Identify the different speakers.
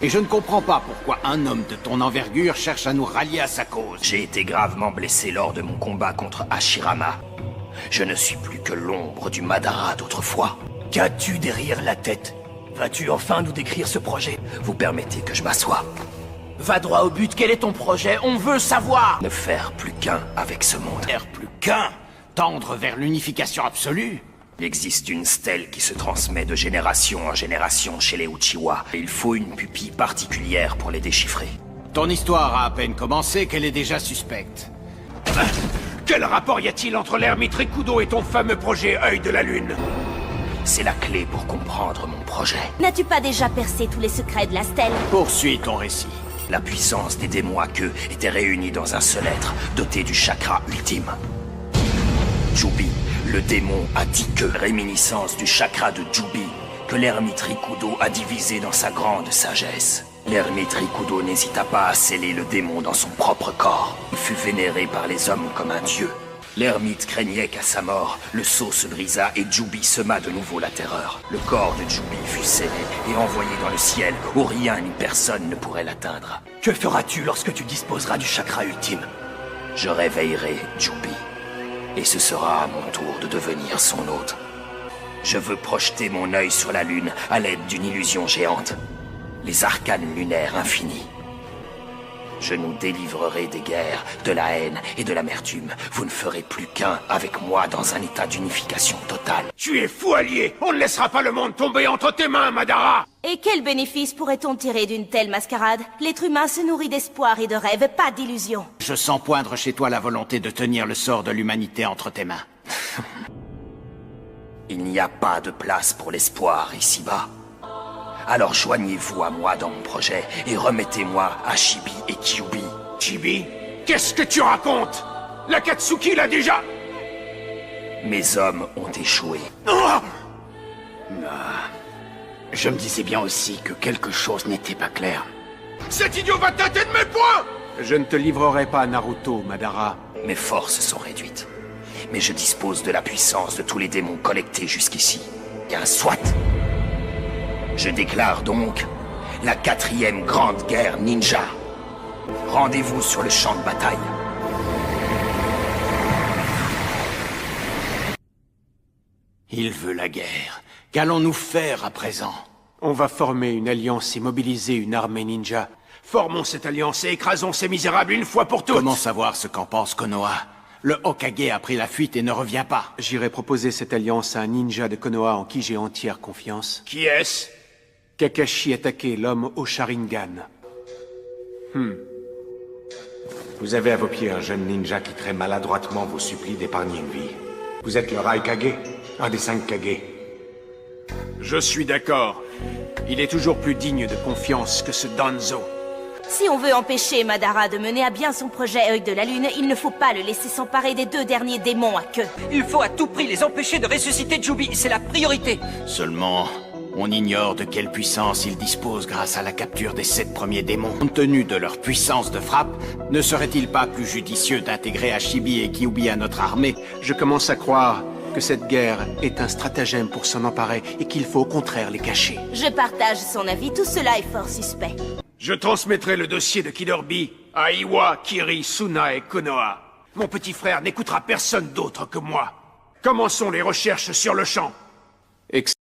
Speaker 1: Et je ne comprends pas pourquoi un homme de ton envergure cherche à nous rallier à sa cause.
Speaker 2: J'ai été gravement blessé lors de mon combat contre Hashirama. Je ne suis plus que l'ombre du Madara d'autrefois. Qu'as-tu derrière la tête? Vas-tu enfin nous décrire ce projet? Vous permettez que je m'assoie?
Speaker 3: Va droit au but, quel est ton projet? On veut savoir!
Speaker 2: Ne faire plus qu'un avec ce monde.
Speaker 1: Faire plus qu'un, tendre vers l'unification absolue.
Speaker 2: Il existe une stèle qui se transmet de génération en génération chez les Uchiwa. Et il faut une pupille particulière pour les déchiffrer.
Speaker 1: Ton histoire a à peine commencé qu'elle est déjà suspecte.
Speaker 4: Quel rapport y a-t-il entre l'ermite Rikudo et ton fameux projet Œil de la Lune?
Speaker 2: C'est la clé pour comprendre mon projet.
Speaker 5: N'as-tu pas déjà percé tous les secrets de la stèle?
Speaker 1: Poursuis ton récit.
Speaker 2: La puissance des démons à queue était réunie dans un seul être, doté du chakra ultime. Jubi, le démon à 10 queues, réminiscence du chakra de Jubi, que l'ermite Rikudo a divisé dans sa grande sagesse. L'ermite Rikudo n'hésita pas à sceller le démon dans son propre corps. Il fut vénéré par les hommes comme un dieu. L'ermite craignait qu'à sa mort, le sceau se brisa et Jubi sema de nouveau la terreur. Le corps de Jubi fut scellé et envoyé dans le ciel où rien ni personne ne pourrait l'atteindre. Que feras-tu lorsque tu disposeras du chakra ultime? Je réveillerai Jubi. Et ce sera à mon tour de devenir son hôte. Je veux projeter mon œil sur la lune à l'aide d'une illusion géante. Les arcanes lunaires infinis. Je nous délivrerai des guerres, de la haine et de l'amertume. Vous ne ferez plus qu'un avec moi dans un état d'unification totale.
Speaker 4: Tu es fou, allié! On ne laissera pas le monde tomber entre tes mains, Madara!
Speaker 5: Et quel bénéfice pourrait-on tirer d'une telle mascarade? L'être humain se nourrit d'espoir et de rêves, pas d'illusions.
Speaker 1: Je sens poindre chez toi la volonté de tenir le sort de l'humanité entre tes mains.
Speaker 2: Il n'y a pas de place pour l'espoir ici-bas. Alors joignez-vous à moi dans mon projet et remettez-moi Hashibi et Kyuubi.
Speaker 4: Chibi, qu'est-ce que tu racontes? L'Akatsuki l'a déjà...
Speaker 2: Mes hommes ont échoué.
Speaker 3: Je me disais bien aussi que quelque chose n'était pas clair.
Speaker 4: Cet idiot va tâter de mes poings!
Speaker 6: Je ne te livrerai pas Naruto, Madara.
Speaker 2: Mes forces sont réduites. Mais je dispose de la puissance de tous les démons collectés jusqu'ici. Bien soit. Je déclare donc la 4e grande guerre ninja. Rendez-vous sur le champ de bataille.
Speaker 1: Il veut la guerre. Qu'allons-nous faire à présent?
Speaker 6: On va former une alliance et mobiliser une armée ninja.
Speaker 4: Formons cette alliance et écrasons ces misérables une fois pour toutes!
Speaker 1: Comment savoir ce qu'en pense Konoha? Le Hokage a pris la fuite et ne revient pas.
Speaker 6: J'irai proposer cette alliance à un ninja de Konoha en qui j'ai entière confiance.
Speaker 4: Qui est-ce?
Speaker 6: Kakashi Atake, l'homme au Sharingan.
Speaker 7: Vous avez à vos pieds un jeune ninja qui très maladroitement vous supplie d'épargner une vie. Vous êtes le Raikage, un des 5 Kage.
Speaker 4: Je suis d'accord.
Speaker 6: Il est toujours plus digne de confiance que ce Danzo.
Speaker 5: Si on veut empêcher Madara de mener à bien son projet Œil de la Lune, il ne faut pas le laisser s'emparer des 2 derniers démons à queue.
Speaker 3: Il faut à tout prix les empêcher de ressusciter Jubi, c'est la priorité!
Speaker 1: Seulement, on ignore de quelle puissance ils disposent grâce à la capture des 7 premiers démons. Compte tenu de leur puissance de frappe, ne serait-il pas plus judicieux d'intégrer Hashibi et Kyuubi à notre armée?
Speaker 6: Je commence à croire que cette guerre est un stratagème pour s'en emparer et qu'il faut au contraire les cacher.
Speaker 5: Je partage son avis, tout cela est fort suspect.
Speaker 4: Je transmettrai le dossier de Killer Bee à Iwa, Kiri, Suna et Konoha. Mon petit frère n'écoutera personne d'autre que moi. Commençons les recherches sur le champ.